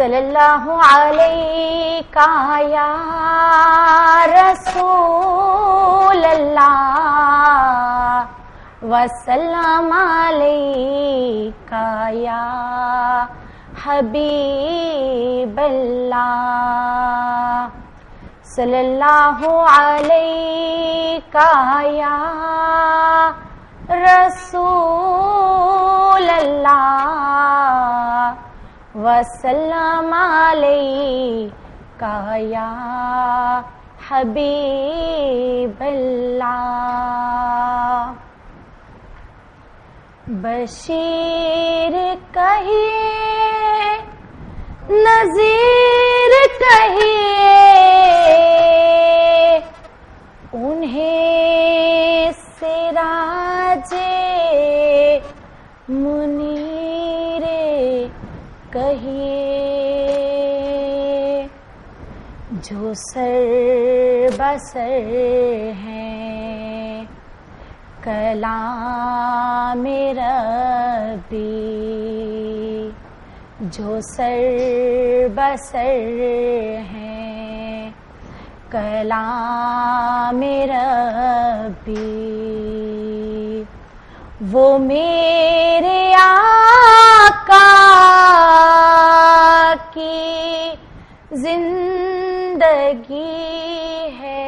صلی اللہ علیہ یا رسول اللہ وسلم علیہ یا حبیب اللہ صلی اللہ علیہ یا رسول اللہ وسلم علیہ یا حبیب اللہ بشیر کہیے نذیر کہیے انہیں سراج منیر کہیے جو سر بسر ہیں کلام ربی جو سر بسر ہیں کلام ربی وہ میرے آقا کی زندگی ہے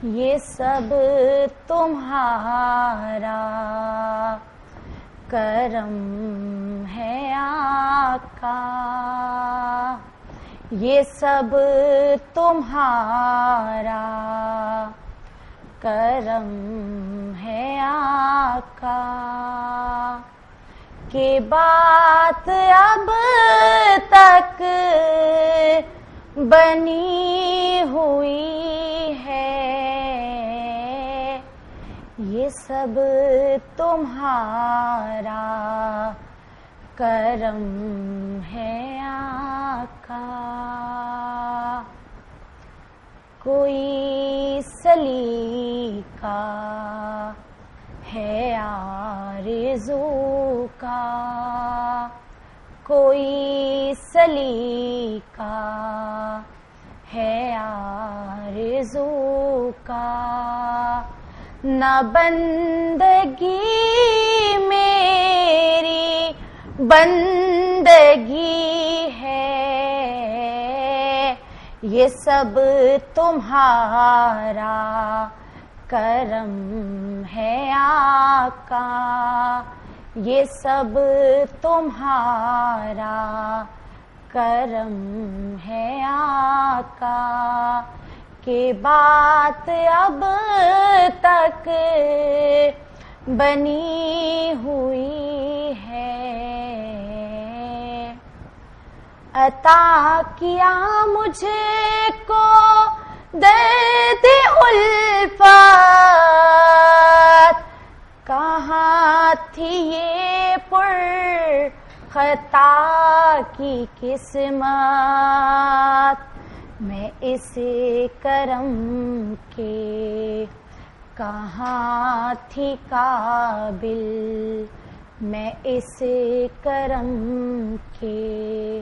یہ سب تمہارا کرم ہے آقا یہ سب تمہارا کرم ہے آقا کہ بات اب تک بنی ہوئی ہے یہ سب تمہارا کرم ہے آقا کوئی سلیقہ ہے آرزو کا کوئی سلیقہ ہے آرزو کا نہ بندگی میری بندگی ہے یہ سب تمہارا کرم ہے آقا یہ سب تمہارا کرم ہے آقا کہ بات اب تک بنی ہوئی ہے عطا کیا مجھے کو درد الفت کہاں تھی یہ پر خطا کی قسمت میں اس کرم کے کہاں تھی قابل میں اس کرم کے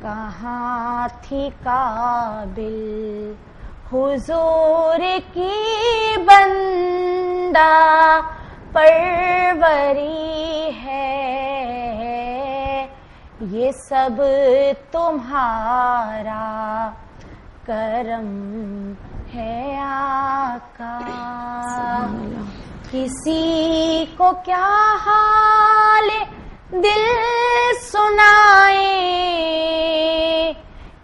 کہاں تھی قابل حضور کی بندہ پروری ہے یہ سب تمہارا کرم ہے آقا کسی کو کیا حال دل سنائے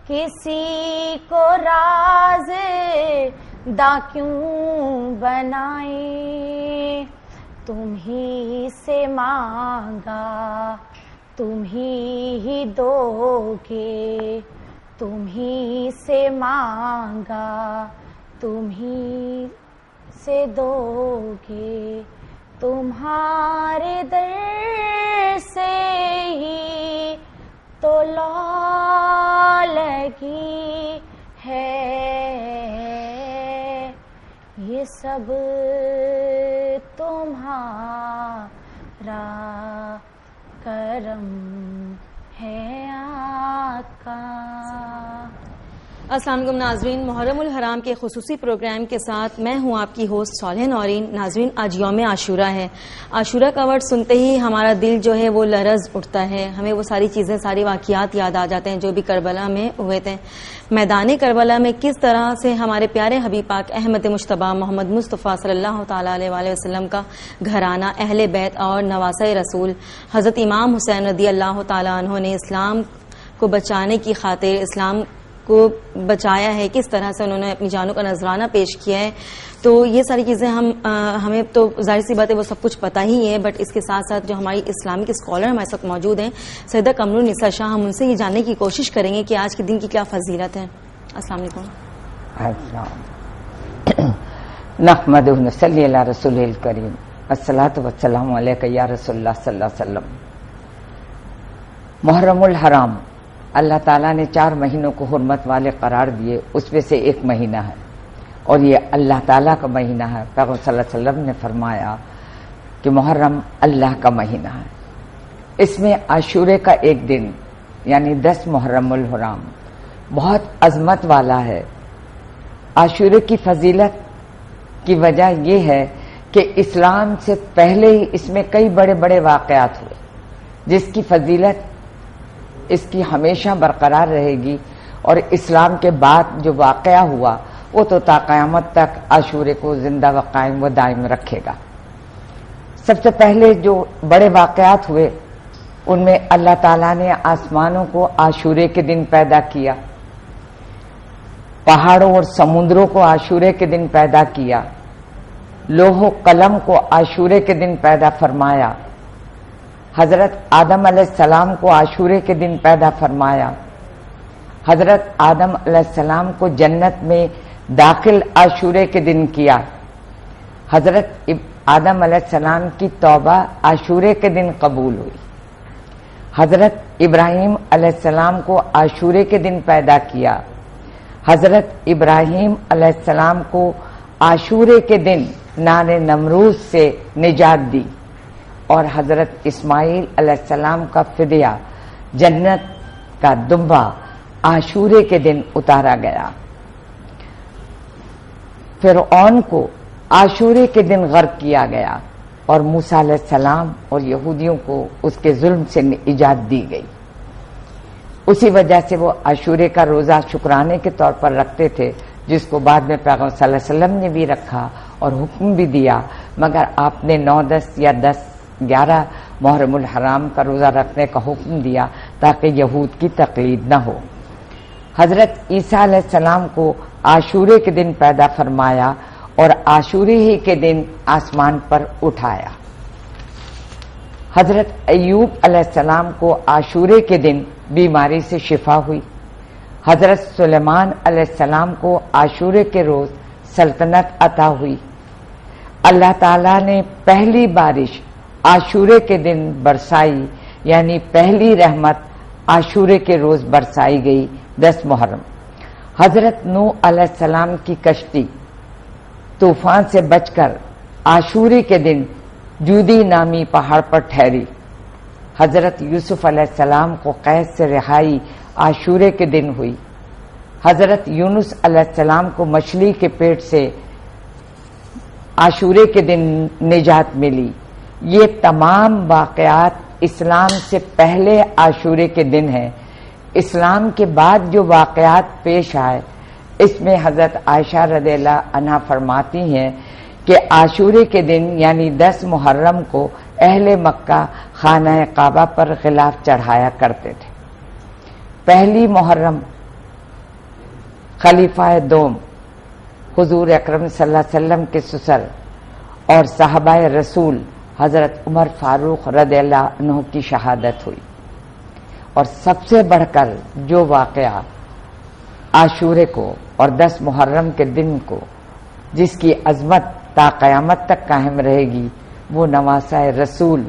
کسی کو راز دا کیوں بنائے تم ہی سے مانگا تم ہی دو گے تم ہی سے مانگا تم ہی سے دو گے تمہارے در سے ہی تو لو لگی ہے یہ سب تمہارا کرم ہے آقا. السلام علیکم ناظرین، محرم الحرام کے خصوصی پروگرام کے ساتھ میں ہوں آپ کی ہوسٹ صالح نورین. ناظرین، آج یوم عاشورہ ہے. عاشورہ کا ورڈ سنتے ہی ہمارا دل جو ہے وہ لرز اٹھتا ہے. ہمیں وہ ساری چیزیں، ساری واقعات یاد آ جاتے ہیں جو بھی کربلا میں ہوئے تھے. میدان کربلا میں کس طرح سے ہمارے پیارے حبیب پاک احمد مجتبیٰ محمد مصطفیٰ صلی اللہ تعالیٰ علیہ وآلہ وسلم کا گھرانہ، اہل بیت اور نواسۂ رسول حضرت امام حسین رضی اللہ تعالیٰ عنہ نے اسلام کو بچانے کی خاطر اسلام کو بچایا ہے، کس طرح سے انہوں نے اپنی جانوں کا نذرانہ پیش کیا ہے. تو یہ ساری چیزیں ہمیں تو ظاہر سی بات ہے وہ سب کچھ پتہ ہی ہے، بٹ اس کے ساتھ ساتھ جو ہماری اسلامک اسکالر ہمارے ساتھ موجود ہیں سیدہ قمر النساء شاہ، ہم ان سے یہ جاننے کی کوشش کریں گے کہ آج کے دن کی کیا فضیلت ہے. السلام علیکم. نحمدہ ونصلی علی رسول الکریم. الصلاۃ والسلام علیک یا رسول اللہ صلی اللہ علیہ وسلم. محرم الحرام اللہ تعالیٰ نے 4 مہینوں کو حرمت والے قرار دیے، اس میں سے ایک مہینہ ہے اور یہ اللہ تعالیٰ کا مہینہ ہے. پیغمبر صلی اللہ علیہ وسلم نے فرمایا کہ محرم اللہ کا مہینہ ہے. اس میں عاشورے کا ایک دن یعنی 10 محرم الحرام بہت عظمت والا ہے. عاشورے کی فضیلت کی وجہ یہ ہے کہ اسلام سے پہلے ہی اس میں کئی بڑے بڑے واقعات ہوئے جس کی فضیلت اس کی ہمیشہ برقرار رہے گی، اور اسلام کے بعد جو واقعہ ہوا وہ تو تا قیامت تک عاشورے کو زندہ و قائم و دائم رکھے گا. سب سے پہلے جو بڑے واقعات ہوئے ان میں اللہ تعالیٰ نے آسمانوں کو عاشورے کے دن پیدا کیا، پہاڑوں اور سمندروں کو عاشورے کے دن پیدا کیا، لوح و قلم کو عاشورے کے دن پیدا فرمایا، حضرت آدم علیہ السلام کو عاشورے کے دن پیدا فرمایا، حضرت آدم علیہ السلام کو جنت میں داخل عاشورے کے دن کیا، حضرت آدم علیہ السلام کی توبہ عاشورے کے دن قبول ہوئی، حضرت ابراہیم علیہ السلام کو عاشورے کے دن پیدا کیا، حضرت ابراہیم علیہ السلام کو عاشورے کے دن نار نمرود سے نجات دی، اور حضرت اسماعیل علیہ السلام کا فدیہ جنت کا دمبا عاشورے کے دن اتارا گیا. فرعون کو عاشورے کے دن غرق کیا گیا اور موسیٰ علیہ السلام اور یہودیوں کو اس کے ظلم سے نجات دی گئی. اسی وجہ سے وہ عاشورے کا روزہ شکرانے کے طور پر رکھتے تھے، جس کو بعد میں پیغمبر صلی اللہ علیہ وسلم نے بھی رکھا اور حکم بھی دیا، مگر آپ نے 9، 10 یا 10، 11 محرم الحرام کا روزہ رکھنے کا حکم دیا تاکہ یہود کی تقلید نہ ہو. حضرت عیسیٰ علیہ السلام کو عاشورے کے دن پیدا فرمایا اور عاشورے ہی کے دن آسمان پر اٹھایا. حضرت ایوب علیہ السلام کو عاشورے کے دن بیماری سے شفا ہوئی. حضرت سلیمان علیہ السلام کو عاشورے کے روز سلطنت عطا ہوئی. اللہ تعالیٰ نے پہلی بارش عاشورے کے دن برسائی، یعنی پہلی رحمت عاشورے کے روز برسائی گئی 10 محرم. حضرت نوح علیہ السلام کی کشتی طوفان سے بچ کر عاشورے کے دن جودی نامی پہاڑ پر ٹھہری. حضرت یوسف علیہ السلام کو قید سے رہائی عاشورے کے دن ہوئی. حضرت یونس علیہ السلام کو مچھلی کے پیٹ سے عاشورے کے دن نجات ملی. یہ تمام واقعات اسلام سے پہلے عاشورے کے دن ہیں. اسلام کے بعد جو واقعات پیش آئے اس میں حضرت عائشہ رضی اللہ عنہا فرماتی ہیں کہ عاشورے کے دن یعنی 10 محرم کو اہل مکہ خانہ کعبہ پر غلاف چڑھایا کرتے تھے. پہلی محرم خلیفہ دوم حضور اکرم صلی اللہ علیہ وسلم کے سسر اور صحابہ رسول حضرت عمر فاروق رضی اللہ عنہ کی شہادت ہوئی. اور سب سے بڑھ کر جو واقعہ عاشورے کو اور 10 محرم کے دن کو جس کی عظمت تا قیامت تک قائم رہے گی وہ نواسہ رسول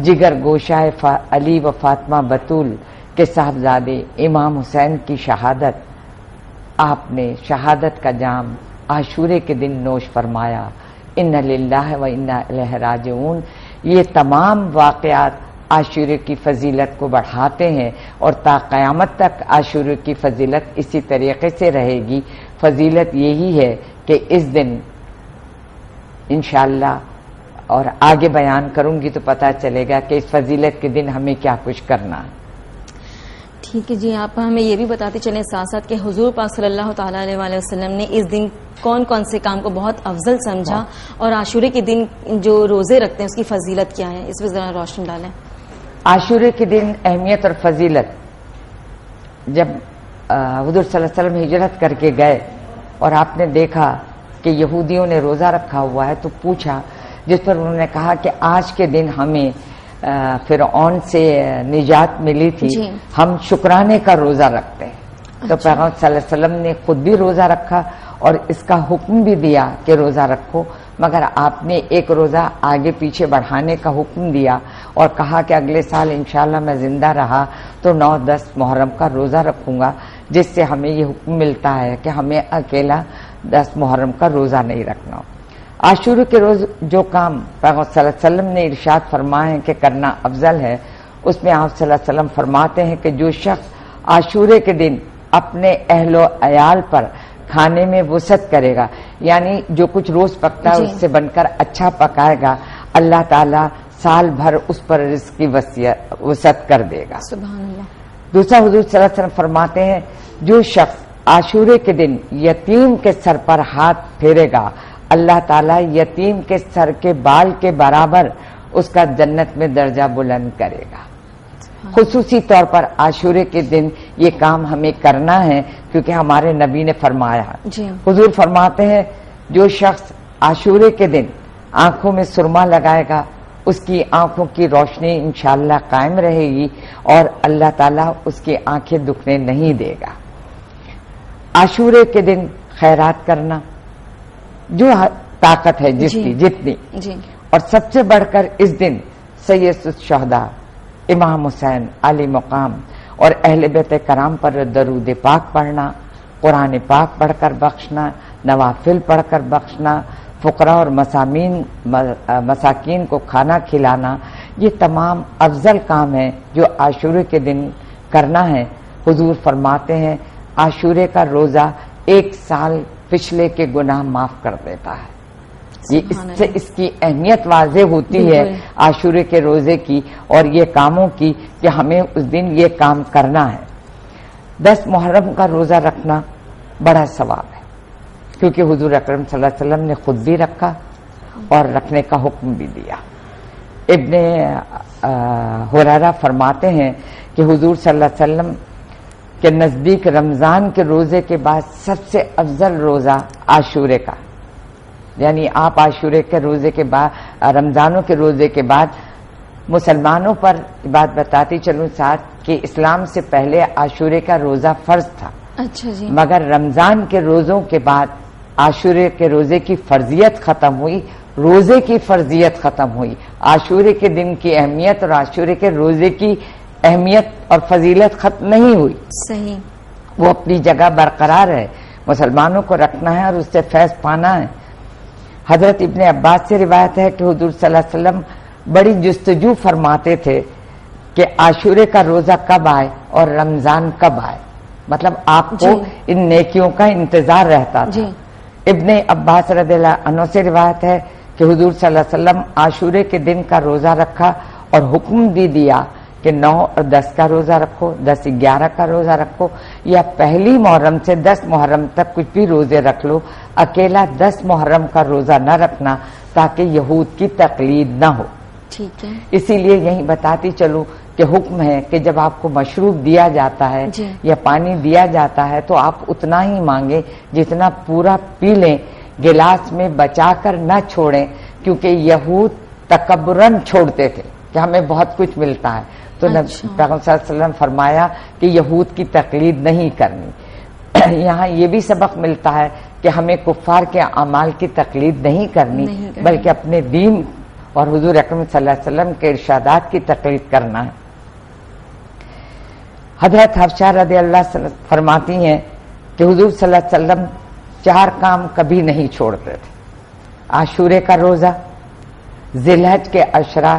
جگر گوشہ علی و فاطمہ بطول کے صاحبزادے امام حسین کی شہادت. آپ نے شہادت کا جام عاشورے کے دن نوش فرمایا. انا للہ و انا الیہ راجعون. یہ تمام واقعات عاشورے کی فضیلت کو بڑھاتے ہیں اور تا قیامت تک عاشورے کی فضیلت اسی طریقے سے رہے گی. فضیلت یہی ہے کہ اس دن انشاءاللہ اور آگے بیان کروں گی تو پتہ چلے گا کہ اس فضیلت کے دن ہمیں کیا کچھ کرنا ہے. ٹھیک ہے جی، آپ ہمیں یہ بھی بتاتے چلیں ساتھ ساتھ کہ حضور پاک صلی اللہ تعالیٰ علیہ وآلہ وسلم نے اس دن کون کون سے کام کو بہت افضل سمجھا اور عاشورے کے دن جو روزے رکھتے ہیں اس کی فضیلت کیا ہے، اس پہ ذرا روشنی ڈالیں. عاشورے کے دن اہمیت اور فضیلت، جب حضور صلی اللہ علیہ وسلم ہجرت کر کے گئے اور آپ نے دیکھا کہ یہودیوں نے روزہ رکھا ہوا ہے تو پوچھا، جس پر انہوں نے کہا کہ آج کے دن ہمیں فرعون سے نجات ملی تھی، جی. ہم شکرانے کا روزہ رکھتے ہیں. تو پیغمبر صلی اللہ علیہ وسلم نے خود بھی روزہ رکھا اور اس کا حکم بھی دیا کہ روزہ رکھو، مگر آپ نے ایک روزہ آگے پیچھے بڑھانے کا حکم دیا اور کہا کہ اگلے سال انشاءاللہ میں زندہ رہا تو 9-10 محرم کا روزہ رکھوں گا، جس سے ہمیں یہ حکم ملتا ہے کہ ہمیں اکیلا 10 محرم کا روزہ نہیں رکھنا. عاشورے کے روز جو کام پیغمبر صلی اللہ علیہ وسلم نے ارشاد فرمائے کہ کرنا افضل ہے، اس میں آپ صلی اللہ علیہ وسلم فرماتے ہیں کہ جو شخص عاشورے کے دن اپنے اہل و عیال پر کھانے میں وسعت کرے گا، یعنی جو کچھ روز پکتا ہے اس سے بن کر اچھا پکائے گا، اللہ تعالیٰ سال بھر اس پر رزق کی وسعت کر دے گا. سبحان اللہ. دوسرا حضور صلی اللہ علیہ وسلم فرماتے ہیں جو شخص عاشورے کے دن یتیم کے سر پر ہاتھ پھیرے گا، اللہ تعالیٰ یتیم کے سر کے بال کے برابر اس کا جنت میں درجہ بلند کرے گا. خصوصی طور پر عاشورے کے دن یہ کام ہمیں کرنا ہے کیونکہ ہمارے نبی نے فرمایا. جی. حضور فرماتے ہیں جو شخص عاشورے کے دن آنکھوں میں سرما لگائے گا اس کی آنکھوں کی روشنی انشاءاللہ قائم رہے گی اور اللہ تعالیٰ اس کی آنکھیں دکھنے نہیں دے گا. عاشورے کے دن خیرات کرنا جو طاقت ہے جس کی جتنی، اور سب سے بڑھ کر اس دن سید الشہداء امام حسین علی مقام اور اہل بیت کرام پر درود پاک پڑھنا، قرآن پاک پڑھ کر بخشنا، نوافل پڑھ کر بخشنا، فقراء اور مساکین کو کھانا کھلانا، یہ تمام افضل کام ہیں جو عاشورے کے دن کرنا ہے. حضور فرماتے ہیں عاشورے کا روزہ 1 سال پچھلے کے گناہ معاف کر دیتا ہے. یہ اس سے اس کی اہمیت واضح ہوتی ہے عاشورے کے روزے کی اور یہ کاموں کی کہ ہمیں اس دن یہ کام کرنا ہے. 10 محرم کا روزہ رکھنا بڑا ثواب ہے کیونکہ حضور اکرم صلی اللہ علیہ وسلم نے خود بھی رکھا اور رکھنے کا حکم بھی دیا. ابن ہریرہ فرماتے ہیں کہ حضور صلی اللہ علیہ وسلم کے نزدیک رمضان کے روزے کے بعد سب سے افضل روزہ عاشورے کا، یعنی آپ عاشورے کے روزے کے بعد رمضانوں کے روزے کے بعد مسلمانوں پر بات بتاتی چلوں ساتھ کہ اسلام سے پہلے عاشورے کا روزہ فرض تھا. اچھا جی. مگر رمضان کے روزوں کے بعد عاشورے کے روزے کی فرضیت ختم ہوئی، روزے کی فرضیت ختم ہوئی. عاشورے کے دن کی اہمیت اور عاشورے کے روزے کی اہمیت اور فضیلت ختم نہیں ہوئی. صحیح. وہ اپنی جگہ برقرار ہے. مسلمانوں کو رکھنا ہے اور اس سے فیض پانا ہے. حضرت ابن عباس سے روایت ہے کہ حضور صلی اللہ علیہ وسلم بڑی جستجو فرماتے تھے کہ عاشورے کا روزہ کب آئے اور رمضان کب آئے، مطلب آپ کو ان نیکیوں کا انتظار رہتا تھا. ابن عباس رضی اللہ عنہ سے روایت ہے کہ حضور صلی اللہ علیہ وسلم عاشورے کے دن کا روزہ رکھا اور حکم دیا کہ 9 اور 10 کا روزہ رکھو، 10 11 کا روزہ رکھو، یا پہلی محرم سے 10 محرم تک کچھ بھی روزے رکھ لو، اکیلا 10 محرم کا روزہ نہ رکھنا تاکہ یہود کی تقلید نہ ہو. ٹھیک ہے. اسی لیے یہی بتاتی چلوں کہ حکم ہے کہ جب آپ کو مشروب دیا جاتا ہے یا پانی دیا جاتا ہے تو آپ اتنا ہی مانگیں جتنا پورا پی لیں، گلاس میں بچا کر نہ چھوڑیں، کیونکہ یہود تکبرن چھوڑتے تھے کہ ہمیں بہت کچھ ملتا ہے. تو پیغمبر صلی اللہ علیہ وسلم فرمایا کہ یہود کی تقلید نہیں کرنی. یہاں یہ بھی سبق ملتا ہے کہ ہمیں کفار کے اعمال کی تقلید نہیں کرنی بلکہ اپنے دین اور حضور اکرم صلی اللہ علیہ وسلم کے ارشادات کی تقلید کرنا ہے. حضرت حفصہ رضی اللہ عنہ فرماتی ہیں کہ حضور صلی اللہ علیہ وسلم 4 کام کبھی نہیں چھوڑتے تھے: عاشورے کا روزہ، ذی الحج کے عشرہ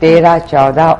13, 14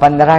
15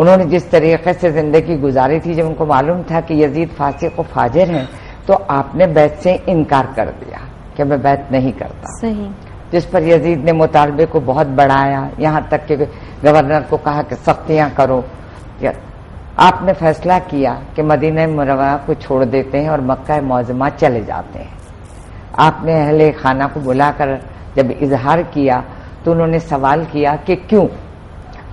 انہوں نے جس طریقے سے زندگی گزاری تھی، جب ان کو معلوم تھا کہ یزید فاسق و فاجر ہیں تو آپ نے بیعت سے انکار کر دیا کہ میں بیعت نہیں کرتا. صحیح. جس پر یزید نے مطالبے کو بہت بڑھایا، یہاں تک کہ گورنر کو کہا کہ سختیاں کرو. آپ نے فیصلہ کیا کہ مدینہ منورہ کو چھوڑ دیتے ہیں اور مکہ معظمہ چلے جاتے ہیں. آپ نے اہل خانہ کو بلا کر جب اظہار کیا تو انہوں نے سوال کیا کہ کیوں؟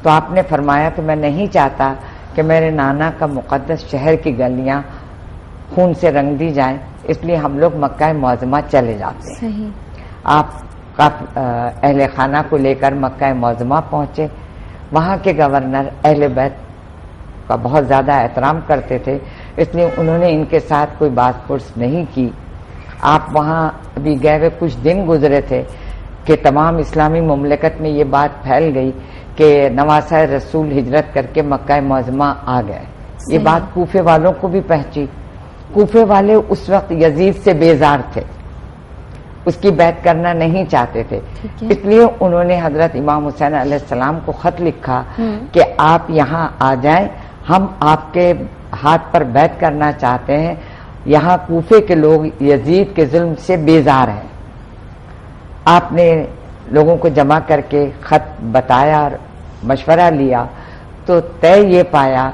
تو آپ نے فرمایا کہ میں نہیں چاہتا کہ میرے نانا کا مقدس شہر کی گلیاں خون سے رنگ دی جائیں، اس لیے ہم لوگ مکہ معظمہ چلے جاتے ہیں. صحیح. آپ اہل خانہ کو لے کر مکہ معظمہ پہنچے. وہاں کے گورنر اہل بیت کا بہت زیادہ احترام کرتے تھے، اس لیے انہوں نے ان کے ساتھ کوئی بات پرس نہیں کی. آپ وہاں بھی گئے ہوئے کچھ دن گزرے تھے کہ تمام اسلامی مملکت میں یہ بات پھیل گئی کہ نواسہ رسول ہجرت کر کے مکہ معظمہ آ گئے. یہ بات کوفے والوں کو بھی پہنچی. کوفے والے اس وقت یزید سے بیزار تھے، اس کی بیعت کرنا نہیں چاہتے تھے، اس لیے انہوں نے حضرت امام حسین علیہ السلام کو خط لکھا کہ آپ یہاں آ جائیں، ہم آپ کے ہاتھ پر بیعت کرنا چاہتے ہیں. یہاں کوفے کے لوگ یزید کے ظلم سے بیزار ہیں. آپ نے لوگوں کو جمع کر کے خط بتایا اور مشورہ لیا تو طے یہ پایا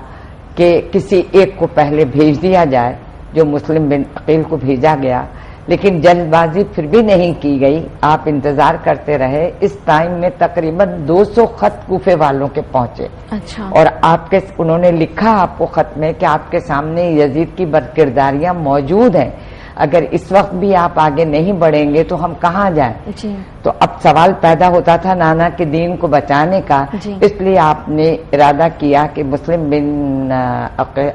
کہ کسی ایک کو پہلے بھیج دیا جائے، جو مسلم بن عقیل کو بھیجا گیا. لیکن جلد بازی پھر بھی نہیں کی گئی، آپ انتظار کرتے رہے. اس ٹائم میں تقریباً 200 خط کوفے والوں کے پہنچے. اچھا. اور انہوں نے لکھا آپ کو خط میں کہ آپ کے سامنے یزید کی بدکرداریاں موجود ہیں، اگر اس وقت بھی آپ آگے نہیں بڑھیں گے تو ہم کہاں جائیں. جی. تو اب سوال پیدا ہوتا تھا نانا کے دین کو بچانے کا. جی. اس لیے آپ نے ارادہ کیا کہ مسلم بن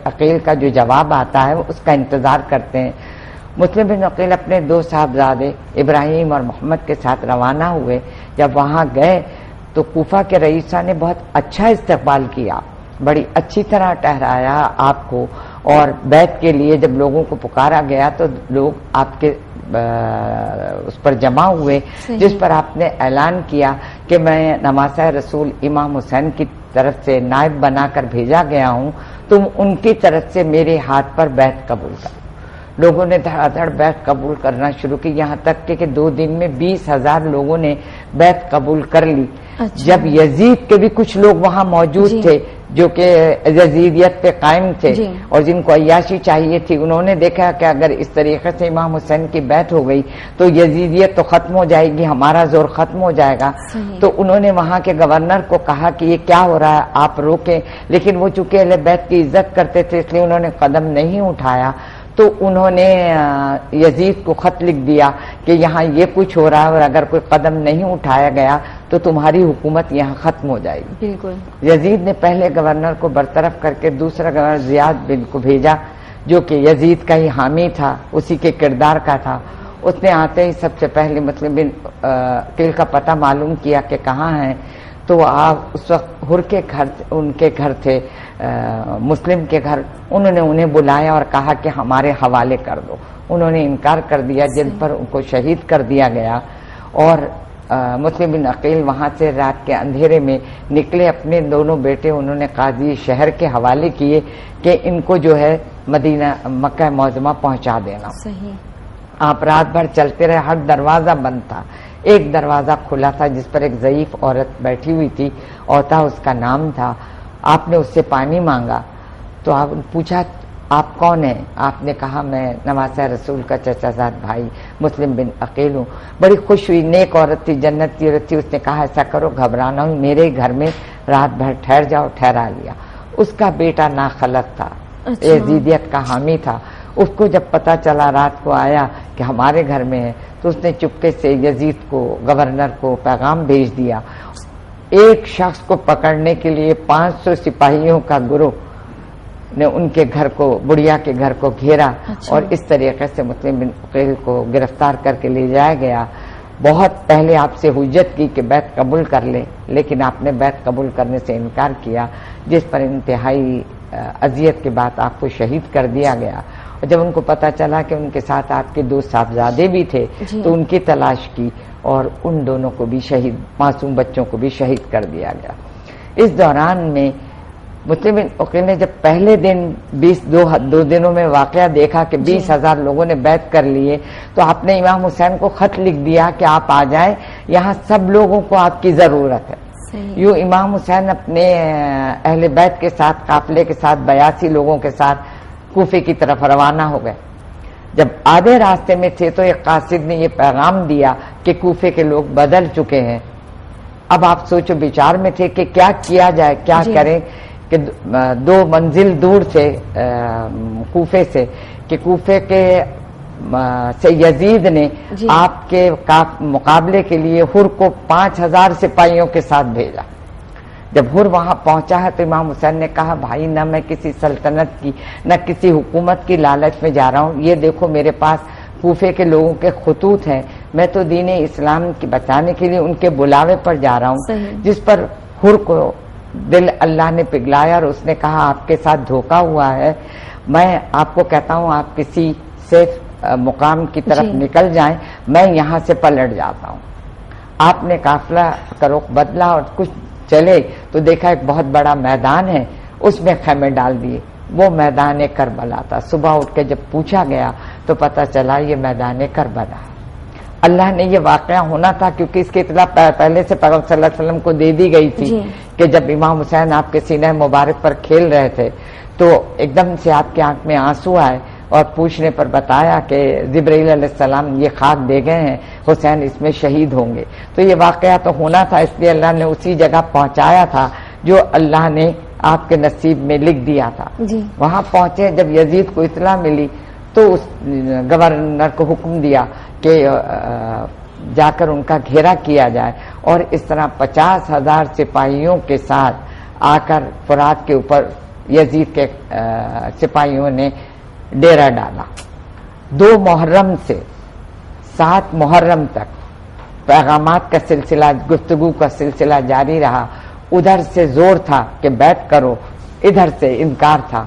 عقیل کا جو جواب آتا ہے اس کا انتظار کرتے ہیں. مسلم بن عقیل اپنے 2 صاحبزادے ابراہیم اور محمد کے ساتھ روانہ ہوئے. جب وہاں گئے تو کوفہ کے رئیسہ نے بہت اچھا استقبال کیا، بڑی اچھی طرح ٹہرایا آپ کو. اور بیعت کے لیے جب لوگوں کو پکارا گیا تو لوگ آپ کے اس پر جمع ہوئے، جس پر آپ نے اعلان کیا کہ میں نواسہ رسول امام حسین کی طرف سے نائب بنا کر بھیجا گیا ہوں، تم ان کی طرف سے میرے ہاتھ پر بیعت قبول کرو. لوگوں نے دھڑا دھڑ بیعت قبول کرنا شروع کی، یہاں تک کہ 2 دن میں 20,000 لوگوں نے بیعت قبول کر لی. اچھا. جب یزید کے بھی کچھ لوگ وہاں موجود تھے جو کہ یزیدیت پہ قائم تھے اور جن کو عیاشی چاہیے تھی، انہوں نے دیکھا کہ اگر اس طریقے سے امام حسین کی بیعت ہو گئی تو یزیدیت تو ختم ہو جائے گی، ہمارا زور ختم ہو جائے گا. تو انہوں نے وہاں کے گورنر کو کہا کہ یہ کیا ہو رہا ہے، آپ روکیں. لیکن وہ چونکہ اہل بیت کی عزت کرتے تھے اس لیے انہوں نے قدم نہیں اٹھایا. تو انہوں نے یزید کو خط لکھ دیا کہ یہاں یہ کچھ ہو رہا ہے اور اگر کوئی قدم نہیں اٹھایا گیا تو تمہاری حکومت یہاں ختم ہو جائے گی. بالکل. یزید نے پہلے گورنر کو برطرف کر کے دوسرا گورنر زیاد بن کو بھیجا جو کہ یزید کا ہی حامی تھا، اسی کے کردار کا تھا. اس نے آتے ہی سب سے پہلے مسلم بن عقیل کا پتہ معلوم کیا کہ کہاں ہیں. تو آپ اس وقت ہر کے گھر، ان کے گھر تھے مسلم کے گھر، انہوں نے انہیں بلایا اور کہا کہ ہمارے حوالے کر دو. انہوں نے انکار کر دیا، جن پر ان کو شہید کر دیا گیا. اور مسلم بن عقیل وہاں سے رات کے اندھیرے میں نکلے، اپنے دونوں بیٹے انہوں نے قاضی شہر کے حوالے کیے کہ ان کو جو ہے مدینہ مکہ معظمہ پہنچا دینا. صحیح. آپ رات بھر چلتے رہے، ہر دروازہ بند تھا. ایک دروازہ کھلا تھا جس پر ایک ضعیف عورت بیٹھی ہوئی تھی، اوتا اس کا نام تھا. آپ نے اس سے پانی مانگا تو آپ پوچھا آپ کون ہیں؟ آپ نے کہا میں نواسہ رسول کا چچا زاد بھائی مسلم بن عقیل ہوں. بڑی خوش ہوئی، نیک عورت تھی، جنت کی عورت تھی. اس نے کہا ایسا کرو، گھبرانا ہوں، میرے گھر میں رات بھر ٹھہر جاؤ. ٹھہرا لیا. اس کا بیٹا ناخلق تھا، یزیدیت کا حامی تھا. اس کو جب پتا چلا رات کو آیا کہ ہمارے گھر میں ہے تو اس نے چپکے سے یزید کو، گورنر کو پیغام بھیج دیا. ایک شخص کو پکڑنے کے لیے 500 سپاہیوں کا گروہ نے ان کے گھر کو، بڑھیا کے گھر کو گھیرا. اور اس طریقے سے مسلم بن عقیل کو گرفتار کر کے لے جایا گیا. بہت پہلے آپ سے حجت کی کہ بیعت قبول کر لے، لیکن آپ نے بیعت قبول کرنے سے انکار کیا، جس پر انتہائی اذیت کے بعد آپ کو شہید کر دیا گیا. اور جب ان کو پتا چلا کہ ان کے ساتھ آپ کے 2 صاحبزادے بھی تھے تو ان کی تلاش کی اور ان دونوں کو بھی شہید، معصوم بچوں کو بھی شہید کر دیا گیا. اس دوران میں مسلم وکیل نے جب پہلے دن 2 دنوں میں واقعہ دیکھا کہ 20,000 لوگوں نے بیعت کر لیے، تو آپ نے امام حسین کو خط لکھ دیا کہ آپ آ جائیں، یہاں سب لوگوں کو آپ کی ضرورت ہے۔ یوں امام حسین اپنے اہل بیت کے ساتھ، قافلے کے ساتھ، 82 لوگوں کے ساتھ کوفے کی طرف روانہ ہو گئے۔ جب آدھے راستے میں تھے تو ایک قاصد نے یہ پیغام دیا کہ کوفے کے لوگ بدل چکے ہیں۔ اب آپ سوچو بچار میں تھے کہ کیا کیا جائے، کیا کریں، کہ 2 منزل دور تھے کوفے سے، کہ کوفے کے سے یزید نے آپ کے مقابلے کے لیے حر کو 5,000 سپاہیوں کے ساتھ بھیجا۔ جب حر وہاں پہنچا ہے تو امام حسین نے کہا بھائی نہ میں کسی سلطنت کی نہ کسی حکومت کی لالچ میں جا رہا ہوں، یہ دیکھو میرے پاس کوفے کے لوگوں کے خطوط ہیں، میں تو دین اسلام کی بچانے کے لیے ان کے بلاوے پر جا رہا ہوں، جس پر حر کو دل اللہ نے پگھلایا اور اس نے کہا آپ کے ساتھ دھوکا ہوا ہے، میں آپ کو کہتا ہوں آپ کسی سیف مقام کی طرف نکل جائیں، میں یہاں سے پلٹ جاتا ہوں۔ آپ نے قافلہ کا رخ بدلا اور کچھ چلے تو دیکھا ایک بہت بڑا میدان ہے، اس میں خیمے ڈال دیے، وہ میدان کربلا تھا۔ صبح اٹھ کے جب پوچھا گیا تو پتا چلا یہ میدان کربلا ہے۔ اللہ نے یہ واقعہ ہونا تھا کیونکہ اس کی اطلاع پہلے سے پیغمبر صلی اللہ علیہ وسلم کو دے دی گئی تھی کہ جب امام حسین آپ کے سینہ مبارک پر کھیل رہے تھے تو ایک دم سے آپ کی آنکھ میں آنسو آئے اور پوچھنے پر بتایا کہ جبرائیل علیہ السلام یہ خاک دے گئے ہیں، حسین اس میں شہید ہوں گے۔ تو یہ واقعہ تو ہونا تھا، اس لیے اللہ نے اسی جگہ پہنچایا تھا جو اللہ نے آپ کے نصیب میں لکھ دیا تھا۔ وہاں پہنچے، جب یزید کو اطلاع ملی تو اس گورنر کو حکم دیا کہ جا کر ان کا گھیرا کیا جائے، اور اس طرح 50,000 سپاہیوں کے ساتھ آ کر فرات کے اوپر یزید کے سپاہیوں نے ڈیرا ڈالا۔ 2 محرم سے 7 محرم تک پیغامات کا سلسلہ، گفتگو کا سلسلہ جاری رہا۔ ادھر سے زور تھا کہ بیعت کرو، ادھر سے انکار تھا،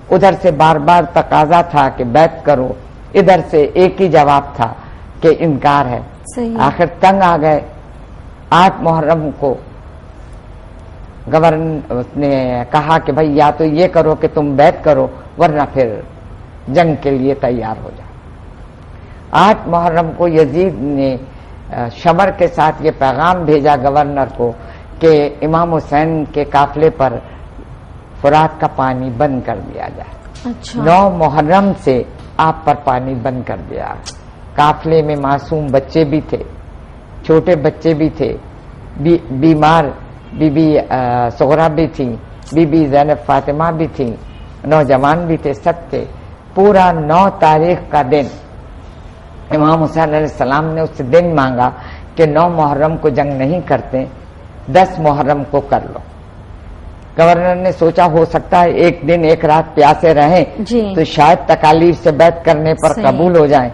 ادھر سے بار بار تقاضا تھا کہ بیعت کرو، ادھر سے ایک ہی جواب تھا کہ انکار ہے۔ آخر تنگ آ گئے۔ 8 محرم کو گورنر نے کہا کہ بھائی یا تو یہ کرو کہ تم بیعت کرو ورنہ پھر جنگ کے لیے تیار ہو جائے۔ 8 محرم کو یزید نے شمر کے ساتھ یہ پیغام بھیجا گورنر کو کہ امام حسین کے قافلے پر فرات کا پانی بند کر دیا جائے۔ 9 محرم سے آپ پر پانی بند کر دیا۔ قافلے میں معصوم بچے بھی تھے، چھوٹے بچے بھی تھے، بیمار بی بی صغرا بھی تھی، بی بی زینب فاطمہ بھی تھی، نوجوان بھی تھے، سب تھے۔ پورا 9 تاریخ کا دن امام حسین علیہ السلام نے اس سے دن مانگا کہ 9 محرم کو جنگ نہیں کرتے، 10 محرم کو کر لو۔ گورنر نے سوچا ہو سکتا ہے ایک دن ایک رات پیاسے رہیں تو شاید تکالیف سے بیعت کرنے پر قبول ہو جائیں،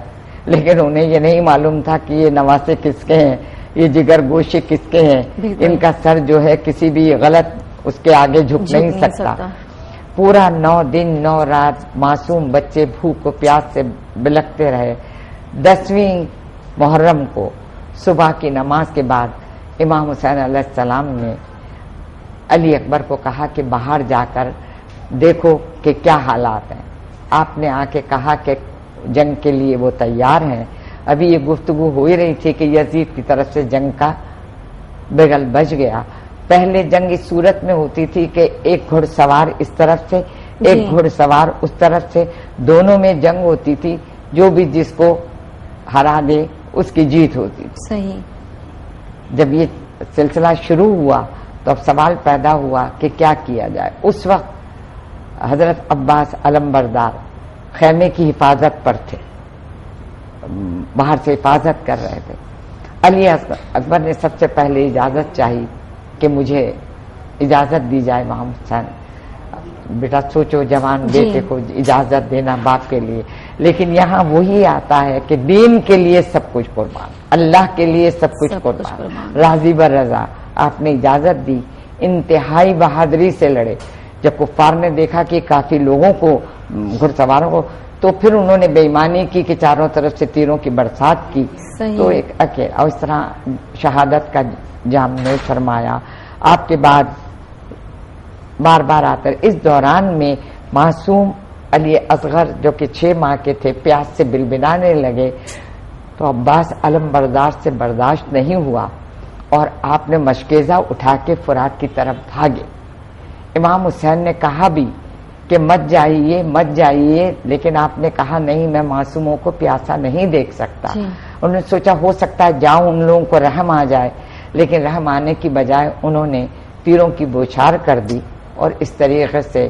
لیکن انہیں یہ نہیں معلوم تھا کہ یہ نواسے کس کے ہیں، یہ جگر گوشے کس کے ہیں، ان کا سر جو ہے کسی بھی غلط اس کے آگے جھک نہیں سکتا۔ پورا 9 دن 9 رات معصوم بچے بھوک و پیاس سے بلکتے رہے۔ 10ویں محرم کو صبح کی نماز کے بعد امام حسین علیہ السلام نے علی اکبر کو کہا کہ باہر جا کر دیکھو کہ کیا حالات ہیں۔ آپ نے آ کے کہا کہ جنگ کے لیے وہ تیار ہیں۔ ابھی یہ گفتگو ہو ہی رہی تھی کہ یزید کی طرف سے جنگ کا بگل بج گیا۔ پہلے جنگ اس صورت میں ہوتی تھی کہ ایک گھڑ سوار اس طرف سے، ایک گھڑ سوار اس طرف سے، دونوں میں جنگ ہوتی تھی، جو بھی جس کو ہرا دے اس کی جیت ہوتی تھی۔ صحیح۔ جب یہ سلسلہ شروع ہوا تو اب سوال پیدا ہوا کہ کیا کیا جائے۔ اس وقت حضرت عباس علمبردار خیمے کی حفاظت پر تھے، باہر سے حفاظت کر رہے تھے۔ علی اکبر نے سب سے پہلے اجازت چاہی کہ مجھے اجازت دی جائے محمد حسین۔ بیٹا سوچو، جوان بیٹے کو اجازت دینا باپ کے لیے، لیکن یہاں وہی آتا ہے کہ دین کے لیے سب کچھ قربان، اللہ کے لیے سب کچھ قربان، راضی بر رضا۔ آپ نے اجازت دی، انتہائی بہادری سے لڑے۔ جب کفار نے دیکھا کہ کافی لوگوں کو، گھڑ سواروں کو، تو پھر انہوں نے بے ایمانی کی کہ چاروں طرف سے تیروں کی برسات کی، تو ایک اکیلا اور اس طرح شہادت کا جام نوش فرمایا۔ آپ کے بعد بار بار آتا ہے. اس دوران میں معصوم علی اصغر جو کہ 6 ماہ کے تھے پیاس سے بلبلانے لگے تو عباس علم بردار سے برداشت نہیں ہوا اور آپ نے مشکیزہ اٹھا کے فرات کی طرف بھاگے. امام حسین نے کہا بھی کہ مت جائیے, لیکن آپ نے کہا نہیں, میں معصوموں کو پیاسا نہیں دیکھ سکتا. انہوں نے سوچا ہو سکتا ہے جاؤں ان لوگوں کو رحم آ جائے, لیکن رحم آنے کی بجائے انہوں نے تیروں کی بوچھار کر دی. اور اس طریقے سے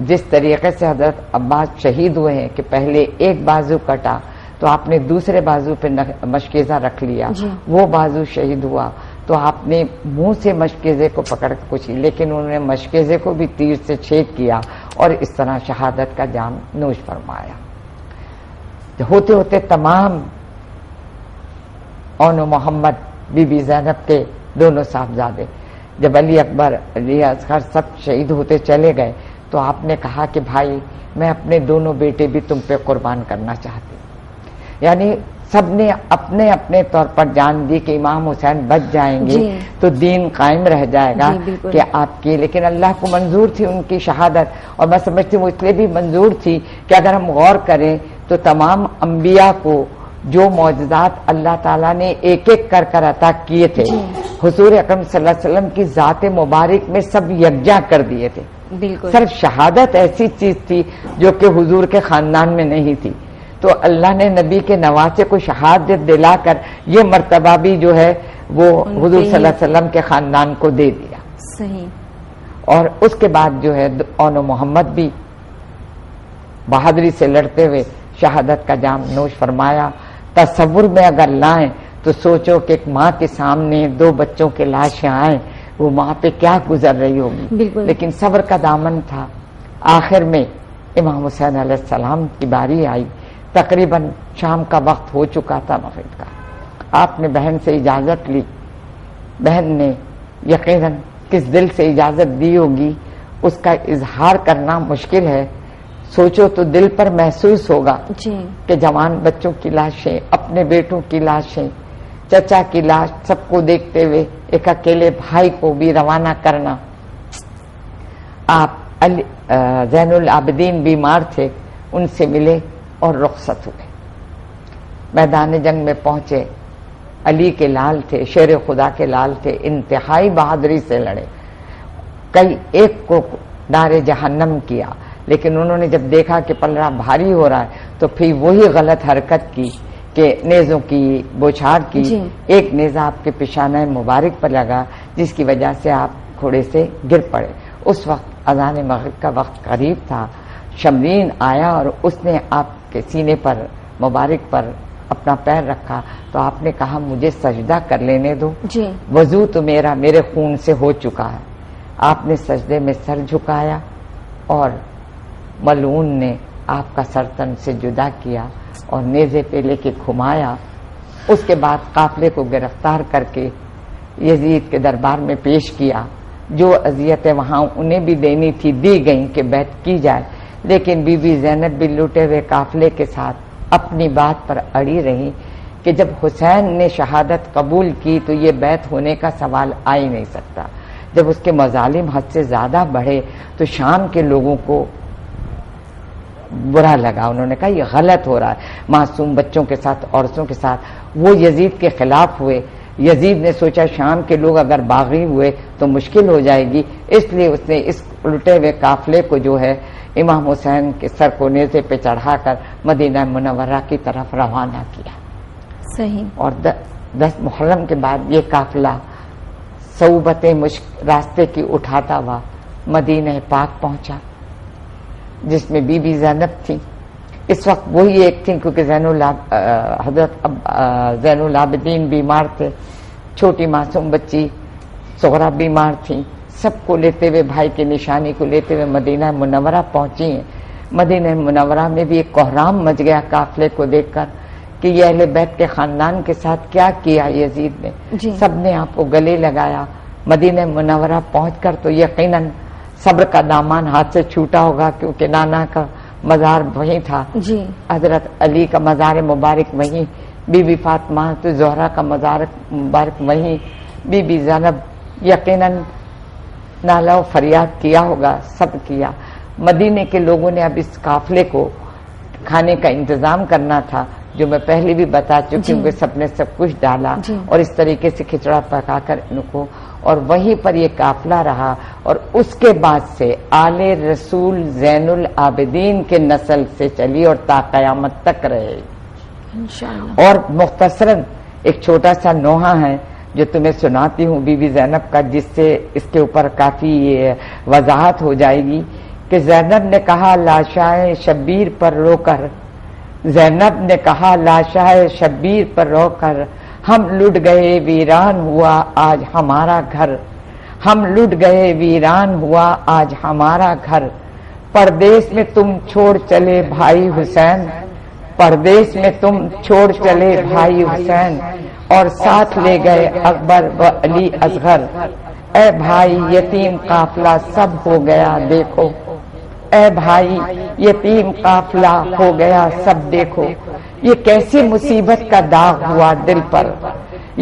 جس طریقے سے حضرت عباس شہید ہوئے ہیں کہ پہلے ایک بازو کٹا تو آپ نے دوسرے بازو پہ مشکیزہ رکھ لیا, وہ بازو شہید ہوا تو آپ نے منہ سے مشکیزے کو پکڑ کچھ, لیکن انہوں نے مشکیزے کو بھی تیر سے چھید کیا اور اس طرح شہادت کا جام نوش فرمایا. ہوتے ہوتے تمام اون و محمد بی بی زینب کے دونوں صاحبزادے, جب علی اکبر علی اصغر سب شہید ہوتے چلے گئے تو آپ نے کہا کہ بھائی میں اپنے دونوں بیٹے بھی تم پہ قربان کرنا چاہتی ہوں. یعنی سب نے اپنے اپنے طور پر جان دی کہ امام حسین بچ جائیں گے تو دین قائم رہ جائے گا کہ آپ کی, لیکن اللہ کو منظور تھی ان کی شہادت. اور میں سمجھتی ہوں وہ اس لیے بھی منظور تھی کہ اگر ہم غور کریں تو تمام انبیاء کو جو معجزات اللہ تعالیٰ نے ایک ایک کر عطا کیے تھے حضور اکرم صلی اللہ علیہ وسلم کی ذات مبارک میں سب یکجا کر دیے تھے. صرف شہادت ایسی چیز تھی جو کہ حضور کے خاندان میں نہیں تھی, تو اللہ نے نبی کے نواسے کو شہادت دلا کر یہ مرتبہ بھی جو ہے وہ حضور صلی اللہ علیہ وسلم کے خاندان کو دے دیا. صحیح. اور اس کے بعد جو ہے اون و محمد بھی بہادری سے لڑتے ہوئے شہادت کا جام نوش فرمایا. تصور میں اگر لائیں تو سوچو کہ ایک ماں کے سامنے 2 بچوں کے لاشیں آئیں, وہ ماں پہ کیا گزر رہی ہوگی. لیکن صبر کا دامن تھا. آخر میں امام حسین علیہ السلام کی باری آئی. تقریباً شام کا وقت ہو چکا تھا مغرب کا. آپ نے بہن سے اجازت لی. بہن نے یقیناً کس دل سے اجازت دی ہوگی اس کا اظہار کرنا مشکل ہے. سوچو تو دل پر محسوس ہوگا کہ جوان بچوں کی لاشیں, اپنے بیٹوں کی لاشیں, چچا کی لاش, سب کو دیکھتے ہوئے ایک اکیلے بھائی کو بھی روانہ کرنا. آپ زین العابدین بیمار تھے, ان سے ملے اور رخصت ہوئے. میدان جنگ میں پہنچے. علی کے لال تھے, شیر خدا کے لال تھے, انتہائی بہادری سے لڑے. کئی ایک کو نار جہنم کیا, لیکن انہوں نے جب دیکھا کہ پلڑا بھاری ہو رہا ہے تو پھر وہی غلط حرکت کی کہ نیزوں کی بوچھار کی. ایک نیزہ آپ کے پیشانہ مبارک پر لگا جس کی وجہ سے آپ گھوڑے سے گر پڑے. اس وقت اذان مغرب کا وقت قریب تھا. شمرین آیا اور اس نے آپ کے سینے پر مبارک پر اپنا پیر رکھا تو آپ نے کہا مجھے سجدہ کر لینے دو, وضو تو میرے خون سے ہو چکا ہے. آپ نے سجدے میں سر جھکایا اور ملعون نے آپ کا سر تن سے جدا کیا اور نیزے پہ لے کے گھمایا. اس کے بعد قافلے کو گرفتار کر کے یزید کے دربار میں پیش کیا. جو اذیتیں وہاں انہیں بھی دینی تھی دی گئیں کہ بیعت کی جائے, لیکن بی بی زینب بھی لوٹے ہوئے قافلے کے ساتھ اپنی بات پر اڑی رہی کہ جب حسین نے شہادت قبول کی تو یہ بیعت ہونے کا سوال آ ہی نہیں سکتا. جب اس کے مظالم حد سے زیادہ بڑھے تو شام کے لوگوں کو برا لگا. انہوں نے کہا یہ غلط ہو رہا ہے, معصوم بچوں کے ساتھ, عورتوں کے ساتھ. وہ یزید کے خلاف ہوئے. یزید نے سوچا شام کے لوگ اگر باغی ہوئے تو مشکل ہو جائے گی, اس لیے اس نے اس الٹے ہوئے قافلے کو جو ہے امام حسین کے سر کو نیزے پہ چڑھا کر مدینہ منورہ کی طرف روانہ کیا. صحیح. اور 10 محرم کے بعد یہ قافلہ صعوبت راستے کی اٹھاتا ہوا مدینہ پاک پہنچا جس میں بی بی زینب تھی. اس وقت وہی ایک تھی کیونکہ حضرت زین العابدین بیمار تھے, چھوٹی معصوم بچی صغرا بیمار تھی. سب کو لیتے ہوئے, بھائی کی نشانی کو لیتے ہوئے مدینہ منورہ پہنچی ہیں. مدینہ منورہ میں بھی ایک کوہرام مچ گیا قافلے کو دیکھ کر کہ یہ اہل بیت کے خاندان کے ساتھ کیا کیا یزید نے. سب نے آپ کو گلے لگایا. مدینہ منورہ پہنچ کر تو یقیناً صبر کا دامان ہاتھ سے چھوٹا ہوگا کیونکہ نانا کا مزار وہیں تھا, حضرت علی کا مزار مبارک وہیں, بی بی فاطمہ تو زہرا کا مزار مبارک وہیں, بی بی زینب یقیناً نالہ و فریاد کیا ہوگا، سب کیا. مدینے کے لوگوں نے اب اس قافلے کو کھانے کا انتظام کرنا تھا، جو میں پہلے بھی بتا چکی ہوں کہ سب نے سب کچھ ڈالا اور اس طریقے سے کھچڑا پکا کر ان کو، اور وہیں پر یہ قافلہ رہا. اور اس کے بعد سے آل رسول زین العابدین کے نسل سے چلی اور تا قیامت تک رہے انشاءاللہ. اور مختصراً ایک چھوٹا سا نوحہ ہے جو تمہیں سناتی ہوں بی بی زینب کا، جس سے اس کے اوپر کافی وضاحت ہو جائے گی. کہ زینب نے کہا لاشائے شبیر پر رو کر، زینب نے کہا لاشائے شبیر پر رو کر، ہم لٹ گئے ویران ہوا آج ہمارا گھر، ہم لٹ گئے ویران ہوا آج ہمارا گھر. پردیس میں تم چھوڑ چلے بھائی حسین، پردیس میں تم چھوڑ چلے بھائی حسین، اور ساتھ لے گئے اکبر و علی اصغر. اے بھائی یتیم قافلہ سب ہو گیا دیکھو، اے بھائی یتیم قافلہ ہو گیا سب دیکھو. یہ کیسی مصیبت کا داغ ہوا دل پر،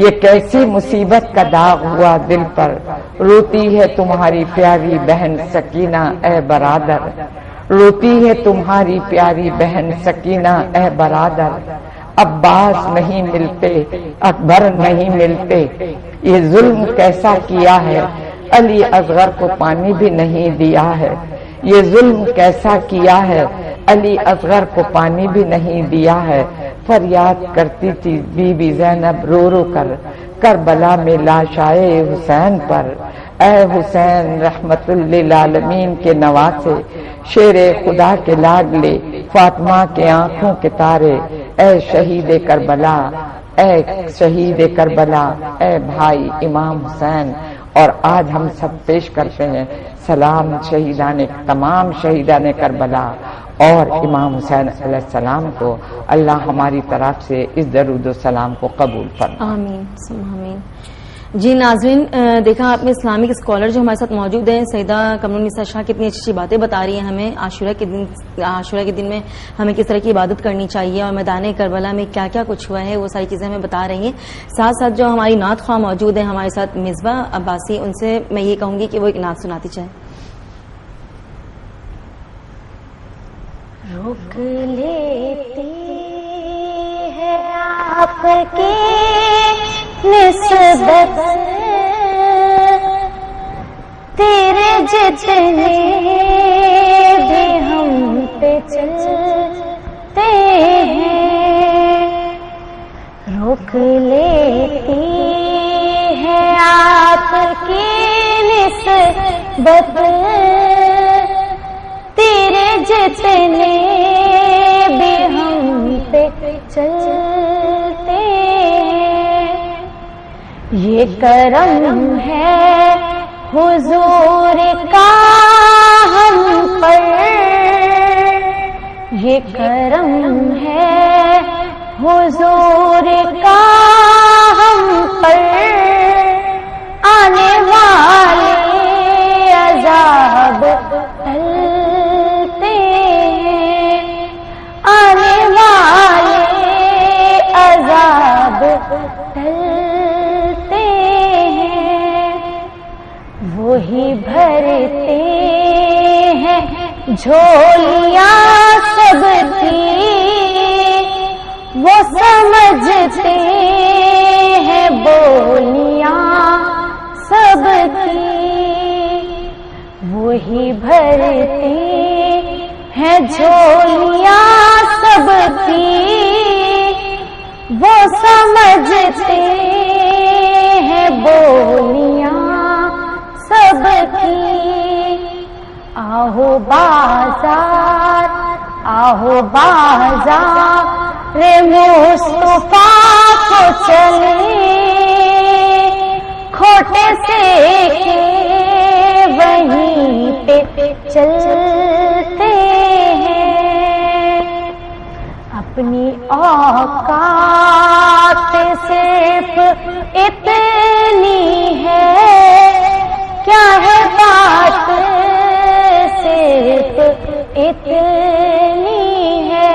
یہ کیسی مصیبت کا داغ ہوا دل پر. روتی ہے تمہاری پیاری بہن سکینہ اے برادر، روتی ہے تمہاری پیاری بہن سکینہ اے برادر. عباس نہیں ملتے، اکبر نہیں ملتے، یہ ظلم کیسا کیا ہے، علی اصغر کو پانی بھی نہیں دیا ہے. یہ ظلم کیسا کیا ہے، علی اصغر کو پانی بھی نہیں دیا ہے. فریاد کرتی تھی بی بی زینب رو رو کر کربلا میں لاشائے حسین پر. اے حسین رحمت للعالمین کے نواسے، شیر خدا کے لاڈلے، فاطمہ کے آنکھوں کے تارے. اے شہید کربلا، اے شہید کربلا، اے بھائی امام حسین. اور آج ہم سب پیش کرتے ہیں سلام شہیدان، تمام شہیدان کربلا اور امام حسین علیہ السلام کو. اللہ ہماری طرف سے اس درود و سلام کو قبول فرمائے. آمین آمین. جی ناظرین، دیکھا آپ نے اسلامک اسکالر جو ہمارے ساتھ موجود ہیں، سیدہ قمر النساء شاہ کتنی اچھی باتیں بتا رہی ہیں ہمیں عاشورہ کے دن میں ہمیں کس طرح کی عبادت کرنی چاہیے اور میدان کربلا میں کیا کیا کچھ ہوا ہے، وہ ساری چیزیں ہمیں بتا رہی ہیں. ساتھ ساتھ جو ہماری نعت خواہ موجود ہیں ہمارے ساتھ مصباح عباسی، ان سے میں یہ کہوں گی کہ وہ ایک نعت سناتی چاہیں. روک لیتی ہے آپ کی نسبت تیرے جتنے بھی ہم پہ چلتے ہیں. روک لیتی ہے آپ کی نسبت تیرے جتنے بھی ہم پہ چلتے ہیں. یہ کرم ہے حضور کا ہم پر، یہ کرم ہے حضور کا ہم پر. آنے والے عذاب ٹلتے ہیں، آنے والے عذاب ٹلتے ہیں. وہی بھرتے ہیں جھولیاں سب کی، وہ سمجھتے ہیں بولیاں سب کی. وہی بھرتے ہیں جھولیاں سب کی، وہ سمجھتے ہیں بولیاں سب کی. آہو بازار، آہو بازار مصطفیٰ کو چلے، کھوٹے سے وہیں پہ چلتے ہیں. اپنی اوقات صرف اتنی ہے، کیا ہے بات صرف اتنی ہے.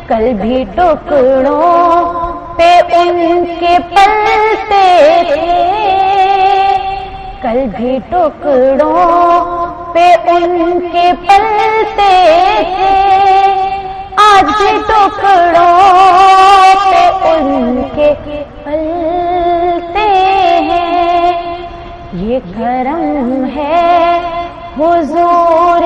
کل بھی ٹکڑوں پہ ان کے پلتے تھے، کل بھی ٹکڑوں پہ ان کے پلتے تھے، آج بھی ٹکڑوں پہ ان کے پلتے ہیں۔ یہ کرم ہے حضور